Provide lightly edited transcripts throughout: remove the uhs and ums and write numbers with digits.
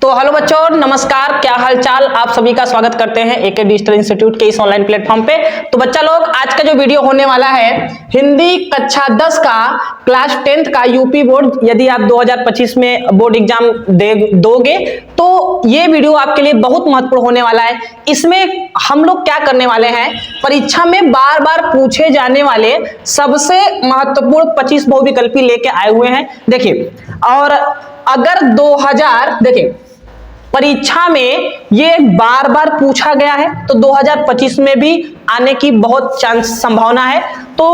तो हेलो बच्चों, नमस्कार, क्या हाल चाल। आप सभी का स्वागत करते हैं एके डिजिटल इंस्टीट्यूट के इस ऑनलाइन प्लेटफॉर्म पे। तो बच्चा लोग, आज का जो वीडियो होने वाला है हिंदी कक्षा 10 का क्लास 10th का यूपी बोर्ड, यदि आप 2025 में बोर्ड एग्जाम दोगे तो ये वीडियो आपके लिए बहुत महत्वपूर्ण होने वाला है। इसमें हम लोग क्या करने वाले हैं, परीक्षा में बार बार पूछे जाने वाले सबसे महत्वपूर्ण 25 बहुविकल्पी लेके आए हुए हैं। देखिए, और अगर 2000 देखिए परीक्षा में ये बार बार पूछा गया है तो 2025 में भी आने की बहुत चांस संभावना है। तो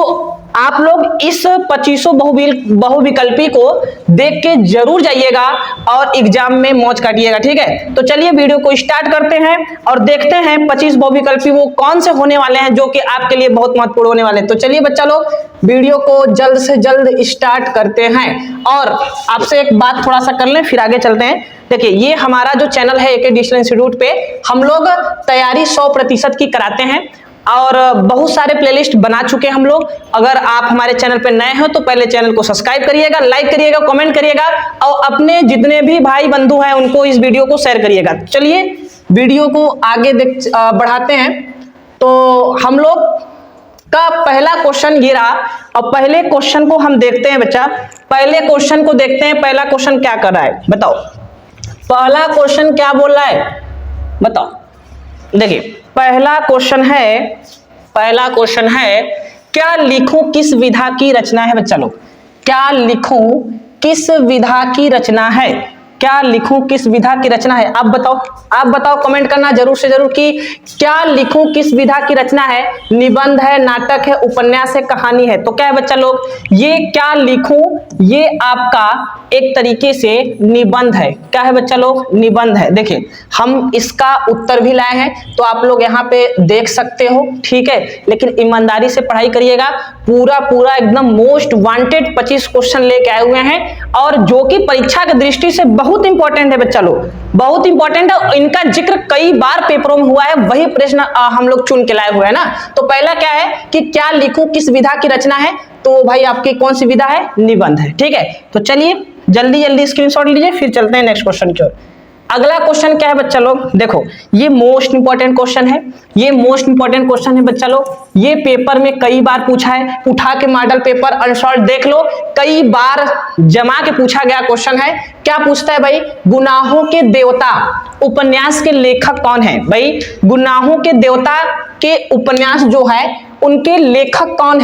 आप लोग इस 25 बहुविकल्पी को देख के जरूर जाइएगा और एग्जाम में मौज काटिएगा, ठीक है। तो चलिए वीडियो को स्टार्ट करते हैं और देखते हैं 25 बहुविकल्पी वो कौन से होने वाले हैं जो कि आपके लिए बहुत महत्वपूर्ण होने वाले हैं। तो चलिए बच्चा लोग, वीडियो को जल्द से जल्द स्टार्ट करते हैं। और आपसे एक बात थोड़ा सा कर लें, फिर आगे चलते हैं। देखिए, ये हमारा जो चैनल है एके डिजिटल इंस्टीट्यूट पे हम लोग तैयारी 100% की कराते हैं और बहुत सारे प्लेलिस्ट बना चुके हैं हम लोग। अगर आप हमारे चैनल पे नए हो तो पहले चैनल को सब्सक्राइब करिएगा, लाइक करिएगा, कमेंट करिएगा और अपने जितने भी भाई बंधु हैं उनको इस वीडियो को शेयर करिएगा। चलिए वीडियो को आगे बढ़ाते हैं। तो हम लोग का पहला क्वेश्चन ये रहा और पहले क्वेश्चन को हम देखते हैं बच्चा। पहले क्वेश्चन को देखते हैं, पहला क्वेश्चन क्या कर रहा है बताओ। पहला क्वेश्चन क्या बोल रहा है बताओ। देखिए, पहला क्वेश्चन है क्या लिखूं किस विधा की रचना है बच्चा लोग। क्या लिखूं किस विधा की रचना है, क्या लिखूं किस विधा की रचना है। आप बताओ कमेंट करना जरूर से जरूर कि क्या लिखूं किस विधा की रचना है। निबंध है, नाटक है, उपन्यास है, कहानी है। तो क्या है बच्चा लोग, ये क्या लिखूं ये आपका एक तरीके से निबंध है। क्या है बच्चा लोग, निबंध है। देखिए, हम इसका उत्तर भी लाए हैं तो आप लोग यहाँ पे देख सकते हो, ठीक है। लेकिन ईमानदारी से पढ़ाई करिएगा, पूरा एकदम मोस्ट वांटेड 25 क्वेश्चन लेके आए हुए हैं और जो कि परीक्षा की दृष्टि से बहुत इंपॉर्टेंट है बच्चा लोग, बहुत इंपॉर्टेंट है। इनका जिक्र कई बार पेपरों में हुआ है, वही प्रश्न हम लोग चुन के लाए हुए हैं ना। तो पहला क्या है कि क्या लिखूं किस विधा की रचना है, तो भाई आपकी कौन सी विधा है, निबंध है, ठीक है। तो चलिए जल्दी स्क्रीनशॉट लीजिए, फिर चलते हैं नेक्स्ट क्वेश्चन की ओर। अगला क्वेश्चन क्या है बच्चा लोग, देखो ये मोस्ट इंपॉर्टेंट क्वेश्चन है, ये मोस्ट इंपॉर्टेंट क्वेश्चन है बच्चा लोग। ये पेपर में कई बार पूछा है, उठा के मॉडल पेपर अनसॉल्व देख लो, कई बार जमा के पूछा गया क्वेश्चन है। क्या पूछता है भाई, गुनाहों के देवता उपन्यास के लेखक कौन है। भाई, गुनाहों के देवता के उपन्यास जो है उनके लेखक कौन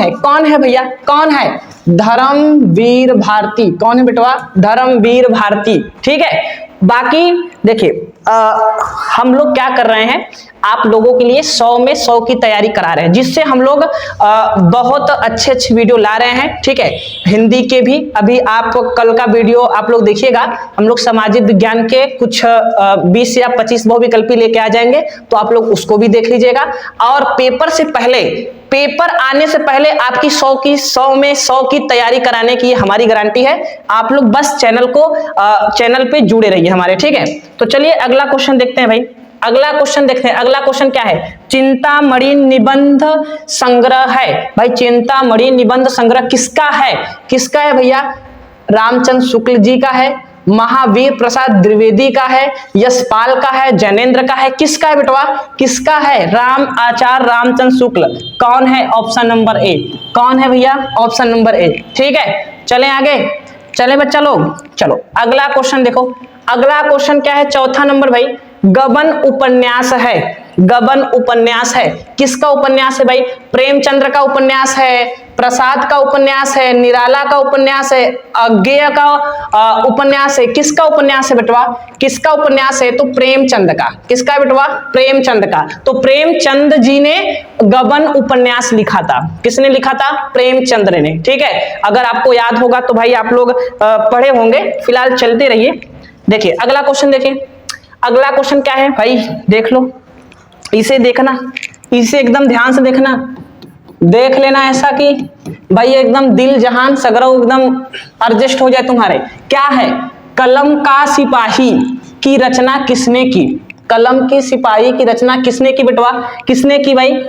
है भैया, कौन है, धर्मवीर भारती। कौन है बेटवा, धर्मवीर भारती, ठीक है। बाकी देखिए, हम लोग क्या कर रहे हैं, आप लोगों के लिए 100 में 100 की तैयारी करा रहे हैं, जिससे हम लोग बहुत अच्छे वीडियो ला रहे हैं, ठीक है। हिंदी के भी अभी आप कल का वीडियो आप लोग देखिएगा, हम लोग सामाजिक विज्ञान के कुछ 20 या 25 बहुविकल्पी लेके आ जाएंगे, तो आप लोग उसको भी देख लीजिएगा। और पेपर आने से पहले आपकी 100 में 100 की तैयारी कराने की हमारी गारंटी है। आप लोग बस चैनल पे जुड़े रहिए हमारे, ठीक है। तो चलिए अगला क्वेश्चन देखते हैं भाई। अगला क्वेश्चन क्या है, चिंतामणि निबंध संग्रह है। भाई, चिंतामणि निबंध संग्रह किसका है भैया, रामचंद्र शुक्ल जी का है, महावीर प्रसाद द्विवेदी का है, यशपाल का है, जैनेन्द्र का है, किसका है बेटवा, किसका है, आचार्य रामचंद्र शुक्ल। कौन है, ऑप्शन नंबर ए। कौन है भैया, ऑप्शन नंबर ए, ठीक है। चलें आगे, चले बच्चा लोग, चलो अगला क्वेश्चन देखो। अगला क्वेश्चन क्या है, चौथा नंबर भाई, गबन उपन्यास है। गबन उपन्यास है, किसका उपन्यास है भाई, प्रेमचंद्र का उपन्यास है, प्रसाद का उपन्यास है, निराला का उपन्यास है, अज्ञेय का उपन्यास है। किसका उपन्यास है बेटवा, किसका उपन्यास है, तो प्रेमचंद का। किसका है बेटवा, प्रेमचंद का। तो प्रेमचंद जी ने गबन उपन्यास लिखा था। किसने लिखा था, प्रेमचंद्र ने, ठीक है। अगर आपको याद होगा तो भाई आप लोग पढ़े होंगे, फिलहाल चलते रहिए। देखिए अगला क्वेश्चन, देखिए अगला क्वेश्चन क्या है भाई, देख लो, इसे देखना, इसे एकदम ध्यान से देखना, देख लेना ऐसा कि भाई एकदम दिल जहान सगरो एकदम एडजस्ट हो जाए तुम्हारे। क्या है, कलम का सिपाही की रचना किसने की। कलम की सिपाही की रचना किसने की बेटवा, किसने की भाई,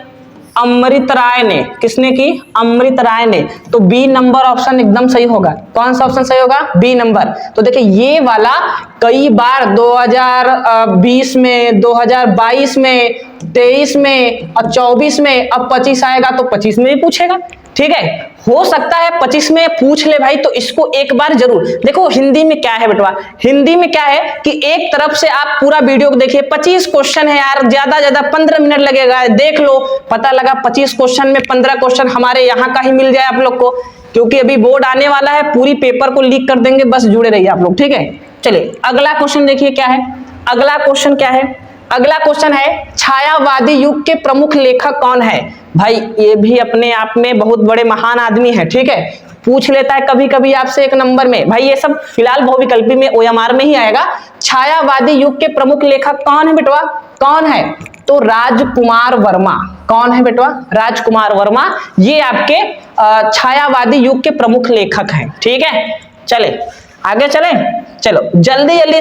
अमृत राय ने, किसने की? अमृत राय ने। तो बी नंबर ऑप्शन एकदम सही होगा। कौन सा ऑप्शन सही होगा? B number. तो देखिए ये वाला कई बार 2020 में, 2022 में, 23 में और 24 में, अब 25 आएगा तो 25 में भी पूछेगा। ठीक है, हो सकता है 25 में पूछ ले भाई, तो इसको एक बार जरूर देखो। हिंदी में क्या है बेटवा, हिंदी में क्या है कि एक तरफ से आप पूरा वीडियो को देखिए। 25 क्वेश्चन है यार, ज्यादा ज्यादा 15 मिनट लगेगा, देख लो, पता लगा 25 क्वेश्चन में 15 क्वेश्चन हमारे यहाँ का ही मिल जाए आप लोग को, क्योंकि अभी बोर्ड आने वाला है, पूरी पेपर को लीक कर देंगे। बस जुड़े रहिए आप लोग। ठीक है, चलिए अगला क्वेश्चन देखिए क्या है। अगला क्वेश्चन क्या है? अगला क्वेश्चन है छायावादी युग के प्रमुख लेखक कौन है? भाई ये भी अपने आप में बहुत बड़े महान आदमी है। ठीक है, पूछ लेता है कभी कभी आपसे एक नंबर में। भाई ये सब फिलहाल बहुविकल्पी में OMR में ही आएगा। छायावादी युग के प्रमुख लेखक कौन है बेटवा? कौन है? तो राजकुमार वर्मा। कौन है बेटवा? राजकुमार वर्मा। ये आपके छायावादी युग के प्रमुख लेखक हैं। ठीक है, चले आगे चले। चलो जल्दी जल्दी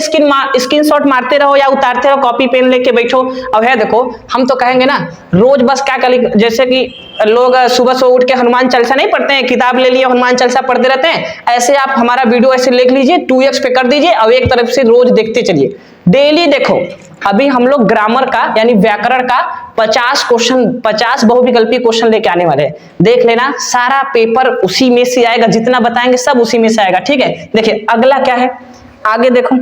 स्क्रीनशॉट मारते रहो या उतारते रहो, कॉपी पेन लेके बैठो। अब है देखो, हम तो कहेंगे ना रोज बस क्या कर, जैसे कि लोग सुबह से उठ के हनुमान चालीसा नहीं पढ़ते हैं, किताब ले लिए हनुमान चालीसा पढ़ते रहते हैं, ऐसे आप हमारा वीडियो ऐसे लिख लीजिए, 2x पे कर दीजिए और एक तरफ से रोज देखते चलिए, डेली देखो। अभी हम लोग ग्रामर का यानी व्याकरण का 50 क्वेश्चन, 50 बहुविकल्पी क्वेश्चन लेके आने वाले हैं। देख लेना, सारा पेपर उसी में से आएगा, जितना बताएंगे सब उसी में से आएगा। ठीक है, देखिए अगला क्या है, आगे देखो।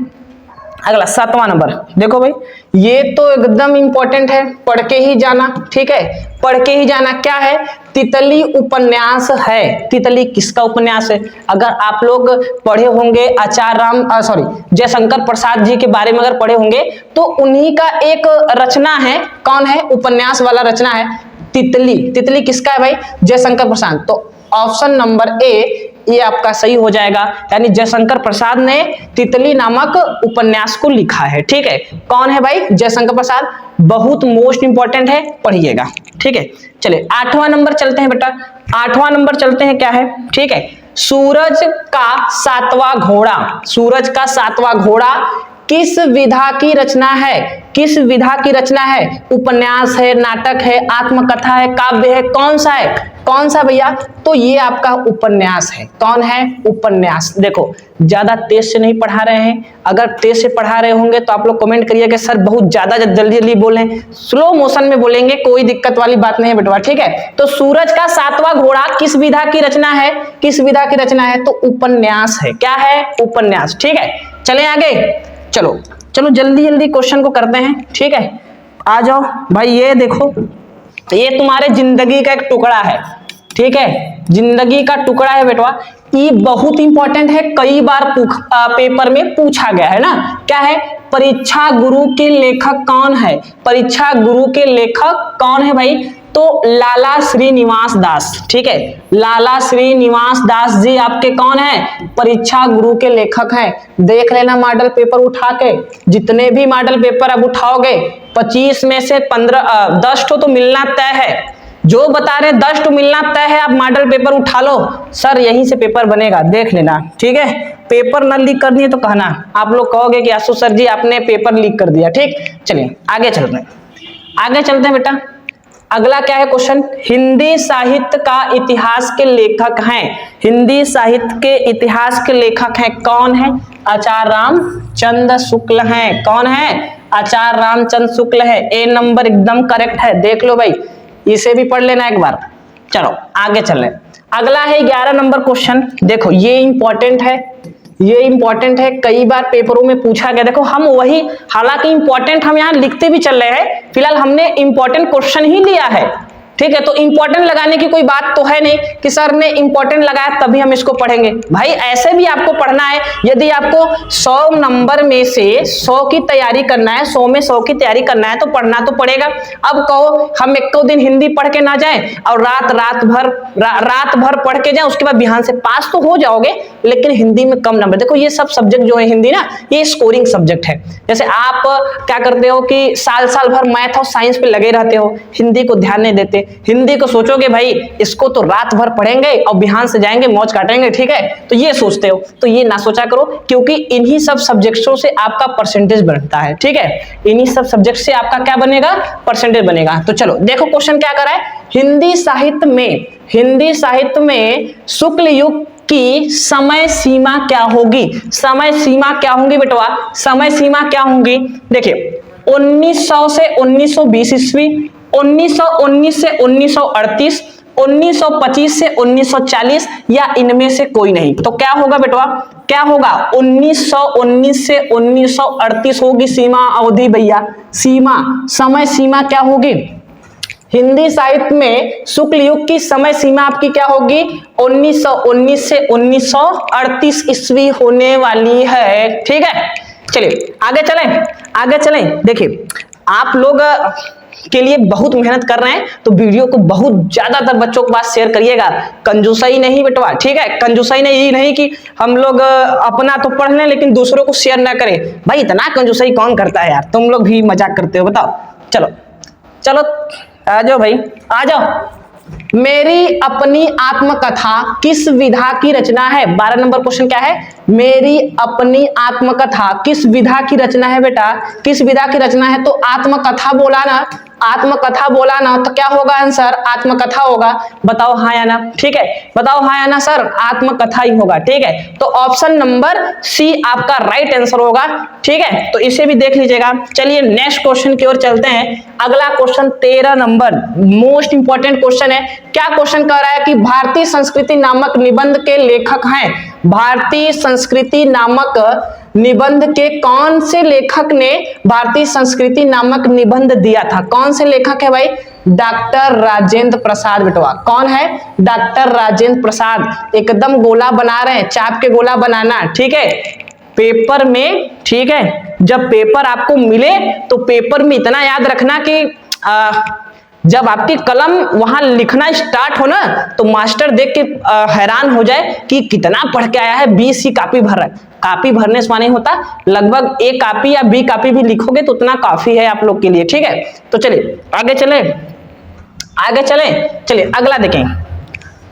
अगला 7वां नंबर देखो भाई, ये तो एकदम इंपॉर्टेंट है, पढ़ के ही जाना। ठीक है, पढ़ के ही जाना। क्या है? तितली उपन्यास है। तितली किसका उपन्यास है? अगर आप लोग पढ़े होंगे जयशंकर प्रसाद जी के बारे में अगर पढ़े होंगे तो उन्हीं का एक रचना है। कौन है? उपन्यास वाला रचना है तितली। तितली किसका है भाई? जयशंकर प्रसाद। तो ऑप्शन नंबर ए ये आपका सही हो जाएगा, यानी जयशंकर प्रसाद ने तितली नामक उपन्यास को लिखा है। ठीक है, कौन है भाई? जयशंकर प्रसाद। बहुत मोस्ट इंपॉर्टेंट है, पढ़िएगा। ठीक है, चलिए 8वां नंबर चलते हैं बेटा। 8वां नंबर चलते हैं, क्या है? ठीक है, सूरज का 7वां घोड़ा। सूरज का 7वां घोड़ा किस विधा की रचना है? किस विधा की रचना है? उपन्यास है, नाटक है, आत्मकथा है, काव्य है, कौन सा है? कौन सा भैया? तो ये आपका उपन्यास है। कौन है? उपन्यास। देखो ज्यादा तेज से नहीं पढ़ा रहे हैं, अगर तेज से पढ़ा रहे होंगे तो आप लोग कमेंट करिए कि सर बहुत ज्यादा जल्दी जल्दी बोले, स्लो मोशन में बोलेंगे, कोई दिक्कत वाली बात नहीं है बेटवा। ठीक है, तो सूरज का 7वां घोड़ा किस विधा की रचना है? किस विधा की रचना है? तो उपन्यास है। क्या है? उपन्यास। ठीक है, चले आगे। चलो चलो जल्दी जल्दी क्वेश्चन को करते हैं। ठीक है, आ जाओ भाई। ये देखो, ये तुम्हारे जिंदगी का एक टुकड़ा है। ठीक है, जिंदगी का टुकड़ा है बेटवा। ये बहुत इंपॉर्टेंट है, कई बार पेपर में पूछा गया है ना। क्या है? परीक्षा गुरु के लेखक कौन है? परीक्षा गुरु के लेखक कौन है भाई? तो लाला श्रीनिवास दास। ठीक है, लाला श्रीनिवास दास जी आपके कौन है? परीक्षा गुरु के लेखक हैं। देख लेना मॉडल पेपर उठा के, जितने भी मॉडल पेपर अब उठाओगे 25 में से 10 तो मिलना तय है। जो बता रहे 10 तो मिलना तय है। आप मॉडल पेपर उठा लो, सर यहीं से पेपर बनेगा, देख लेना। ठीक है, पेपर न लीक करनी है तो कहना, आप लोग कहोगे कि आशु सर जी आपने पेपर लीक कर दिया। ठीक, चलिए आगे चलते हैं। आगे चलते हैं बेटा। अगला क्या है क्वेश्चन? हिंदी साहित्य का इतिहास के लेखक हैं। हिंदी साहित्य के इतिहास के लेखक हैं, कौन है? आचार्य रामचंद्र शुक्ल हैं। कौन है? आचार्य रामचंद्र शुक्ल है। ए नंबर एकदम करेक्ट है, देख लो भाई, इसे भी पढ़ लेना एक बार। चलो आगे चलें। अगला है 11 नंबर क्वेश्चन। देखो ये इंपॉर्टेंट है, ये इंपॉर्टेंट है, कई बार पेपरों में पूछा गया। देखो हम वही, हालांकि इंपॉर्टेंट हम यहाँ लिखते भी चल रहे हैं, फिलहाल हमने इंपॉर्टेंट क्वेश्चन ही लिया है। ठीक है, तो इंपॉर्टेंट लगाने की कोई बात तो है नहीं कि सर ने इंपॉर्टेंट लगाया तभी हम इसको पढ़ेंगे। भाई ऐसे भी आपको पढ़ना है। यदि आपको 100 नंबर में से 100 की तैयारी करना है, 100 में 100 की तैयारी करना है तो पढ़ना तो पड़ेगा। अब कहो हम एक दिन हिंदी पढ़ के ना जाएं और रात भर पढ़ के जाएं, उसके बाद बिहान से पास तो हो जाओगे, लेकिन हिंदी में कम नंबर। देखो ये सब सब्जेक्ट जो है हिंदी ना, ये स्कोरिंग सब्जेक्ट है। जैसे आप क्या करते हो कि साल भर मैथ और साइंस पे लगे रहते हो, हिंदी को ध्यान नहीं देते। हिंदी को सोचोगे भाई इसको तो रात भर पढ़ेंगे और बिहान से जाएंगे मौज काटेंगे। ठीक है, तो ये सोचते हो, तो ये ना सोचा करो, क्योंकि इन्हीं सब सब्जेक्टों से आपका परसेंटेज बनता है। ठीक है, इन्हीं सब सब्जेक्ट से आपका क्या बनेगा? परसेंटेज बनेगा। तो चलो देखो क्वेश्चन क्या कर रहा है। हिंदी साहित्य में शुक्ल युग की समय सीमा क्या होगी? समय सीमा क्या होंगी बेटवा? समय सीमा क्या होंगी? देखिए 1900 से 1920 ईस्वी, 1919 से 1938, 1925 से 1940 या इनमें से कोई नहीं। तो क्या होगा बेटवा? क्या होगा? 1919 से 1938 होगी सीमा अवधि भैया। सीमा, समय सीमा क्या होगी? हिंदी साहित्य में शुक्ल युग की समय सीमा आपकी क्या होगी? 1919 से 1938 ईस्वी होने वाली है। ठीक है, चलिए आगे चलें। देखिए आप लोग के लिए बहुत मेहनत कर रहे हैं, तो वीडियो को बहुत ज्यादातर बच्चों के पास शेयर करिएगा। कंजूसाई नहीं बेटवा, ठीक है? कंजूसाई नहीं कि हम लोग अपना तो पढ़ लें लेकिन दूसरों को शेयर ना करें। भाई इतना कंजूसाई कौन करता है यार? तुम लोग भी मजाक करते हो, बताओ। चलो आ जाओ भाई, आ जाओ। मेरी अपनी आत्मकथा किस विधा की रचना है? 12 नंबर क्वेश्चन क्या है? मेरी अपनी आत्मकथा किस विधा की रचना है बेटा? किस विधा की रचना है? तो आत्मकथा बोला ना, तो क्या होगा आंसर? आत्मकथा होगा। बताओ हाँ या ना? ठीक है, बताओ हाँ या ना सर? आत्मकथा ही होगा। ठीक है, तो ऑप्शन नंबर सी आपका राइट आंसर होगा। ठीक है, तो इसे भी देख लीजिएगा। चलिए नेक्स्ट क्वेश्चन की ओर चलते हैं। अगला question 13 number most important question है। क्या क्वेश्चन कह रहा है कि भारतीय संस्कृति नामक निबंध के लेखक हैं? भारतीय संस्कृति नामक निबंध के कौन से लेखक ने भारतीय संस्कृति नामक निबंध दिया था? कौन से लेखक है भाई? डॉक्टर राजेंद्र प्रसाद बेटवा। कौन है? डॉक्टर राजेंद्र प्रसाद। एकदम गोला बना रहे हैं, चाप के गोला बनाना। ठीक है, पेपर में, ठीक है, जब पेपर आपको मिले तो पेपर में इतना याद रखना कि जब आपकी कलम वहां लिखना स्टार्ट हो ना, तो मास्टर देख के हैरान हो जाए कि कितना पढ़ के आया है, 20 ही कॉपी भर रहा है। कॉपी भरने से नहीं होता, लगभग एक कॉपी या 20 कॉपी भी लिखोगे तो उतना काफी है आप लोग के लिए। ठीक है, तो चलिए आगे चलें। अगला देखें।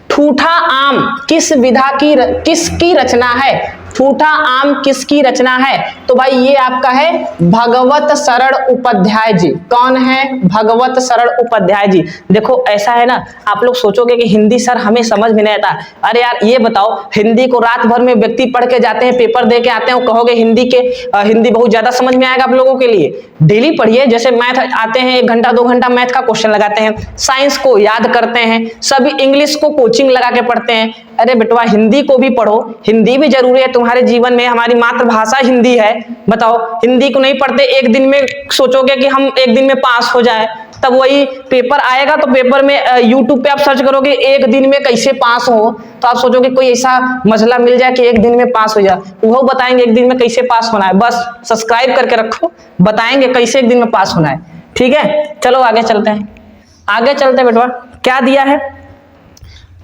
ठूठा आम किसकी रचना है? ठूठा आम किसकी रचना है? तो भाई ये आपका है भगवत शरण उपाध्याय जी। कौन है? भगवत शरण उपाध्याय जी। देखो ऐसा है ना, आप लोग सोचोगे कि हिंदी सर हमें समझ में नहीं आता। अरे यार ये बताओ, हिंदी को रात भर में व्यक्ति पढ़ के जाते हैं, पेपर दे के आते हैं, कहोगे हिंदी बहुत ज्यादा समझ में आएगा आप लोगों के लिए? डेली पढ़िए। जैसे मैथ आते हैं 1 घंटा 2 घंटा मैथ का क्वेश्चन लगाते हैं, साइंस को याद करते हैं, सभी इंग्लिश को कोचिंग लगा के पढ़ते हैं। अरे बेटवा हिंदी को भी पढ़ो, हिंदी भी जरूरी है तुम्हारे जीवन में। हमारी मातृभाषा हिंदी है। बताओ हिंदी को नहीं पढ़ते, एक दिन में सोचोगे कि हम एक दिन में पास हो जाए, तब वही पेपर आएगा तो पेपर में यूट्यूब पे आप सर्च करोगे एक दिन में कैसे पास हो, तो आप सोचोगे कोई ऐसा मसला मिल जाए कि एक दिन में पास हो जाए। वो बताएंगे एक दिन में कैसे पास होना है, बस सब्सक्राइब करके रखो, बताएंगे कैसे एक दिन में पास होना है। ठीक है, चलो आगे चलते हैं बेटवा। क्या दिया है?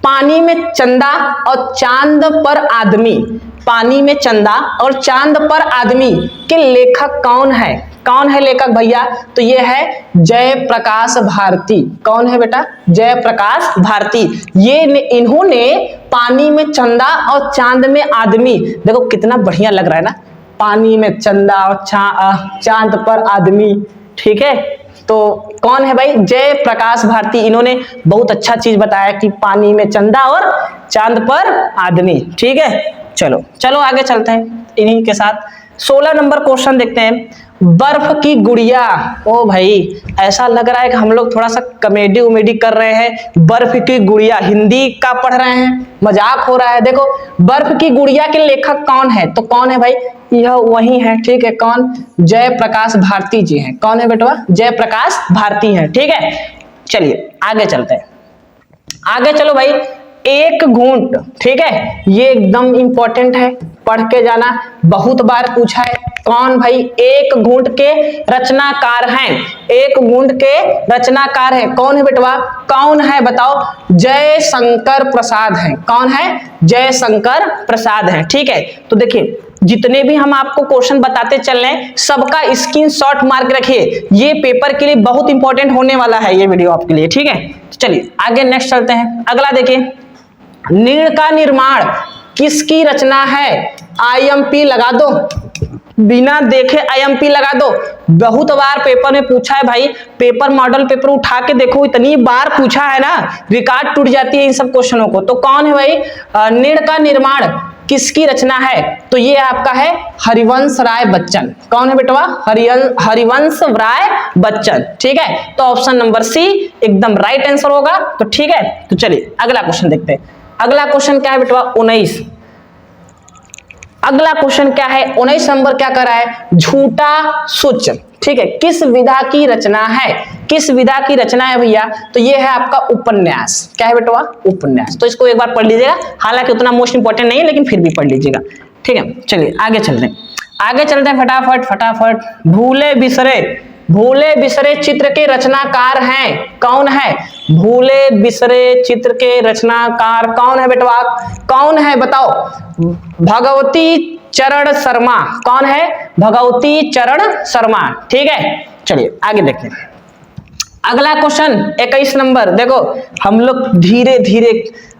पानी में चंदा और चांद पर आदमी। पानी में चंदा और चांद पर आदमी के लेखक कौन है? कौन है लेखक भैया? तो ये है जयप्रकाश भारती। कौन है बेटा? जयप्रकाश भारती। इन्होंने पानी में चंदा और चांद में आदमी, देखो कितना बढ़िया लग रहा है ना, पानी में चंदा और चांद पर आदमी। ठीक है, तो कौन है भाई? जयप्रकाश भारती। इन्होंने बहुत अच्छा चीज बताया कि पानी में चंदा और चांद पर आदमी। ठीक है, चलो आगे चलते हैं इन्हीं के साथ। 16 नंबर क्वेश्चन देखते हैं। बर्फ की गुड़िया। ओ भाई ऐसा लग रहा है कि हम लोग थोड़ा सा कॉमेडी उमेडी कर रहे हैं। बर्फ की गुड़िया हिंदी का पढ़ रहे हैं, मजाक हो रहा है। देखो बर्फ की गुड़िया के लेखक कौन है? तो कौन है भाई? यह वही है। ठीक है, कौन? जयप्रकाश भारती जी हैं। कौन है बेटवा? जयप्रकाश भारती हैं। ठीक है, चलिए आगे चलते हैं। आगे चलो भाई। एक घूंट, ठीक है, ये एकदम इंपॉर्टेंट है, पढ़ के जाना, बहुत बार पूछा है। कौन भाई? एक घूंट के रचनाकार हैं। एक घूंट के रचनाकार है। कौन है बेटवा? कौन है बताओ? जयशंकर प्रसाद हैं। कौन है? जयशंकर प्रसाद हैं। ठीक है, तो देखिए जितने भी हम आपको क्वेश्चन बताते चल रहे हैं सबका स्क्रीनशॉट मार के रखिए, ये पेपर के लिए बहुत इंपॉर्टेंट होने वाला है ये वीडियो आपके लिए। ठीक है, चलिए आगे नेक्स्ट चलते हैं। अगला देखिए, नीड़ का निर्माण किसकी रचना है? IMP लगा दो। बिना देखे IMP लगा दो। बहुत बार पेपर में पूछा है भाई, पेपर मॉडल पेपर उठा के देखो, इतनी बार पूछा है ना, रिकॉर्ड टूट जाती है इन सब क्वेश्चनों को। तो कौन है भाई, नीड़ का निर्माण किसकी रचना है? तो ये आपका है हरिवंश राय बच्चन। कौन है बेटवा? हरिवंश राय बच्चन। ठीक है, तो ऑप्शन नंबर सी एकदम राइट आंसर होगा। तो ठीक है, तो चलिए अगला क्वेश्चन देखते हैं। अगला क्वेश्चन क्या है बेटवा? 19। अगला क्वेश्चन क्या है? 19 नंबर क्या कर रहा है? झूठा सूच। ठीक है, किस विधा की रचना है? किस विधा की रचना है भैया? तो ये है आपका उपन्यास। क्या है बेटवा? उपन्यास। तो इसको एक बार पढ़ लीजिएगा, हालांकि उतना मोस्ट इंपॉर्टेंट नहीं है, लेकिन फिर भी पढ़ लीजिएगा। ठीक है, चलिए आगे चलते हैं, आगे चलते हैं फटाफट फटाफट। भूले बिसरे चित्र के रचनाकार हैं, कौन है? भूले बिसरे चित्र के रचनाकार कौन है बेटवा? कौन है बताओ? भगवती चरण शर्मा। कौन है? भगवती चरण शर्मा। ठीक है, चलिए आगे देखते हैं। अगला क्वेश्चन 21 नंबर। देखो हम लोग धीरे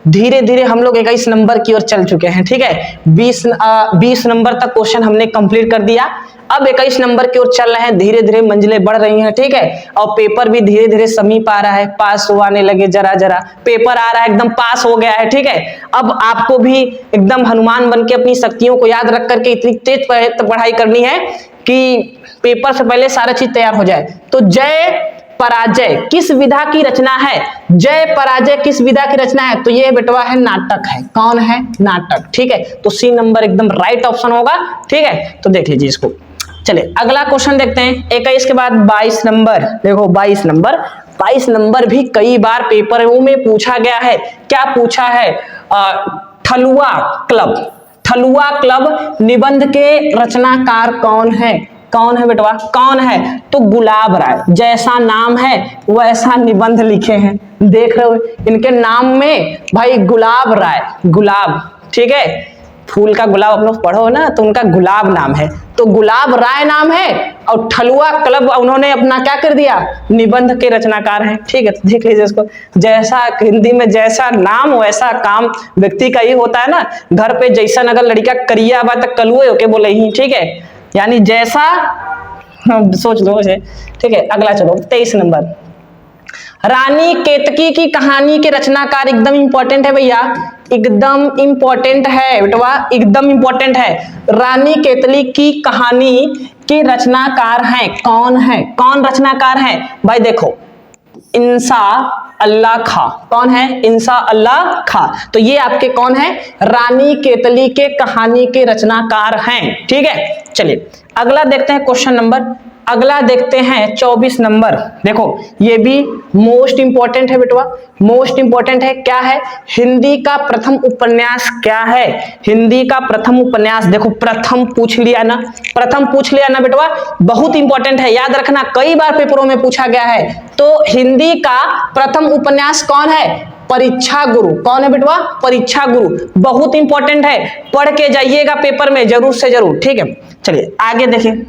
धीरे हम लोग 21 नंबर की ओर चल चुके हैं। ठीक है, 20 नंबर तक क्वेश्चन हमने कंप्लीट कर दिया, अब 21 नंबर की ओर चल रहे हैं। धीरे धीरे मंजिलें बढ़ रही हैं। ठीक है, और पेपर भी धीरे धीरे समीप आ रहा है, पास होने लगे, जरा पेपर आ रहा है, एकदम पास हो गया है। ठीक है, अब आपको भी एकदम हनुमान बन के अपनी शक्तियों को याद रख करके इतनी तेज पढ़ाई करनी है कि पेपर से पहले सारा चीज तैयार हो जाए। तो जय पराजय किस विधा की रचना है? जय पराजय किस विधा की रचना है? तो ये बेटवा है नाटक है। कौन है? नाटक। ठीक है, तो सी नंबर एकदम राइट ऑप्शन होगा। ठीक है, तो देख लीजिए इसको। चलिए अगला क्वेश्चन देखते हैं। 21 के बाद 22 नंबर। देखो 22 नंबर भी कई बार पेपरों में पूछा गया है। क्या पूछा है? ठलुआ क्लब निबंध के रचनाकार कौन है? कौन है बेटवा? कौन है? तो गुलाब राय। जैसा नाम है वैसा निबंध लिखे हैं, देख रहे हो इनके नाम में भाई, गुलाब राय। गुलाब, ठीक है, फूल का गुलाब आप लोग पढ़ो ना, तो उनका गुलाब नाम है, तो गुलाब राय नाम है। और ठलुआ क्लब उन्होंने अपना क्या कर दिया? निबंध के रचनाकार हैं। ठीक है, तो देख लीजिए इसको। जैसा हिंदी में जैसा नाम वैसा काम व्यक्ति का ही होता है ना। घर पे जैसा अगर लड़का करिया बा तो कलुए होके बोले ही। ठीक है, यानी जैसा सोच लो। ठीक है, अगला चलो 23 नंबर। रानी केतकी की कहानी के रचनाकार एकदम इंपॉर्टेंट है भैया, एकदम इंपॉर्टेंट है बेटवा, एकदम इंपॉर्टेंट है। रानी केतली की कहानी के रचनाकार हैं, कौन है? कौन रचनाकार है भाई? देखो इंसा अल्लाह खां। कौन है? इंसा अल्लाह खां। तो ये आपके कौन है? रानी केतली के कहानी के रचनाकार हैं। ठीक है, चलिए अगला देखते हैं क्वेश्चन नंबर। अगला देखते हैं 24 नंबर। देखो ये भी मोस्ट इंपॉर्टेंट है बेटवा, मोस्ट इंपॉर्टेंट है। क्या है? हिंदी का प्रथम उपन्यास क्या है? हिंदी का प्रथम उपन्यास। देखो प्रथम पूछ लिया ना, प्रथम पूछ लिया ना बेटवा, बहुत इंपॉर्टेंट है, याद रखना, कई बार पेपरों में पूछा गया है। तो हिंदी का प्रथम उपन्यास कौन है? परीक्षा गुरु। कौन है बेटवा? परीक्षा गुरु, बहुत इंपॉर्टेंट है, पढ़ के जाइएगा पेपर में जरूर से जरूर। ठीक है, चलिए आगे देखिए।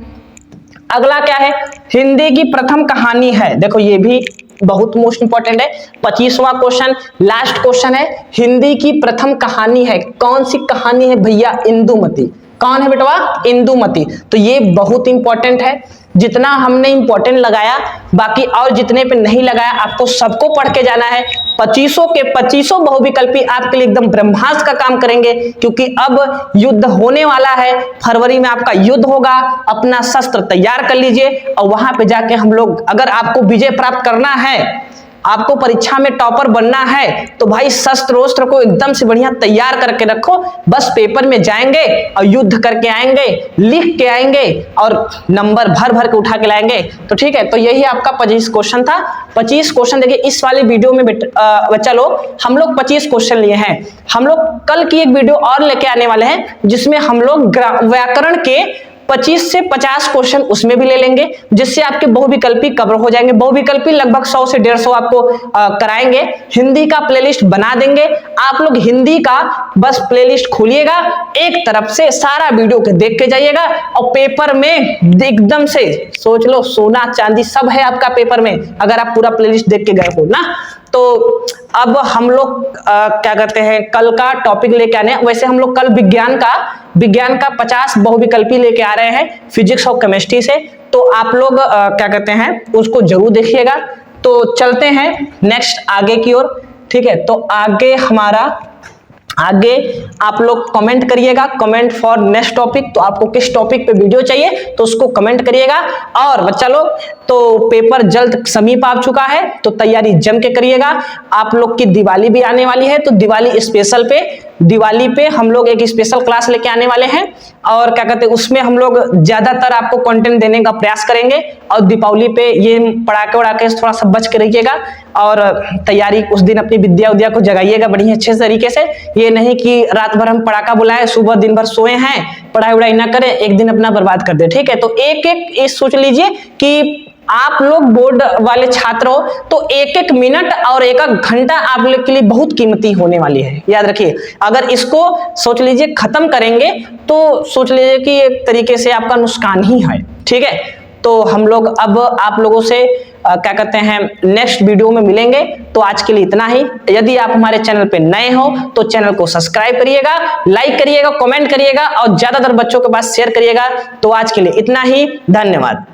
अगला क्या है? हिंदी की प्रथम कहानी है। देखो ये भी बहुत मोस्ट इंपॉर्टेंट है, 25वां क्वेश्चन, लास्ट क्वेश्चन है। हिंदी की प्रथम कहानी है, कौन सी कहानी है भैया? इंदुमती। कौन है बेटवा? इंदुमती। तो ये बहुत इंपॉर्टेंट है, जितना हमने इंपॉर्टेंट लगाया, बाकी और जितने पे नहीं लगाया आपको सबको पढ़ के जाना है। 25 के 25 बहुविकल्पी आपके लिए एकदम ब्रह्मास्त्र का काम करेंगे, क्योंकि अब युद्ध होने वाला है। फरवरी में आपका युद्ध होगा, अपना शस्त्र तैयार कर लीजिए और वहां पे जाके हम लोग, अगर आपको विजय प्राप्त करना है, आपको परीक्षा में टॉपर बनना है, तो भाई शस्त्र वस्त्र को एकदम से बढ़िया तैयार करके रखो। बस पेपर में जाएंगे और युद्ध करके आएंगे, लिख के आएंगे और नंबर भर भर के उठा के लाएंगे। तो ठीक है, तो यही आपका 25 क्वेश्चन था। 25 क्वेश्चन देखिए इस वाले वीडियो में बच्चा लोग, हम लोग 25 क्वेश्चन लिए हैं। हम लोग कल की एक वीडियो और लेके आने वाले हैं, जिसमें हम लोग व्याकरण के 25 से 50 क्वेश्चन उसमें भी ले लेंगे, जिससे आपके बहुविकल्पी कवर हो जाएंगे। बहुविकल्पी लगभग 100 से 150 आपको कराएंगे। हिंदी का प्लेलिस्ट बना देंगे, आप लोग हिंदी का बस प्लेलिस्ट खोलिएगा, एक तरफ से सारा वीडियो के देख के जाइएगा और पेपर में एकदम से सोच लो सोना चांदी सब है आपका पेपर में, अगर आप पूरा प्लेलिस्ट देख के गए हो ना। तो अब हम लोग क्या करते हैं, कल का टॉपिक लेके आने। वैसे हम लोग कल विज्ञान का 50 बहुविकल्पी लेके आ रहे हैं फिजिक्स और केमिस्ट्री से, तो आप लोग क्या कहते हैं उसको जरूर देखिएगा। तो चलते हैं नेक्स्ट आगे की ओर, ठीक है। तो आगे आप लोग कमेंट करिएगा, कमेंट फॉर नेक्स्ट टॉपिक। तो आपको किस टॉपिक पे वीडियो चाहिए तो उसको कमेंट करिएगा। और बच्चा लोग तो पेपर जल्द समीप आ चुका है, तो तैयारी जम के करिएगा। आप लोग की दिवाली भी आने वाली है, तो दिवाली पे हम लोग एक स्पेशल क्लास लेके आने वाले हैं, और क्या कहते हैं उसमें हम लोग ज्यादातर आपको कंटेंट देने का प्रयास करेंगे। और दीपावली पे ये पटाखे वड़ाके से थोड़ा सा बच के रहिएगा, और तैयारी उस दिन अपनी विद्या को जगाइएगा बढ़िया अच्छे तरीके से। ये नहीं कि रात भर हम पटाखा बुलाए, सुबह दिन भर सोए हैं, पढ़ाई वढ़ाई ना करें, एक दिन अपना बर्बाद कर दे, ठीक है। तो एक सोच लीजिए कि आप लोग बोर्ड वाले छात्र हो, तो एक मिनट और एक घंटा आप लोग के लिए बहुत कीमती होने वाली है, याद रखिए। अगर इसको सोच लीजिए खत्म करेंगे तो सोच लीजिए कि एक तरीके से आपका नुकसान ही है, ठीक है। तो हम लोग अब आप लोगों से क्या कहते हैं नेक्स्ट वीडियो में मिलेंगे। तो आज के लिए इतना ही। यदि आप हमारे चैनल पे नए हो तो चैनल को सब्सक्राइब करिएगा, लाइक करिएगा, कमेंट करिएगा और ज्यादातर बच्चों के पास शेयर करिएगा। तो आज के लिए इतना ही, धन्यवाद।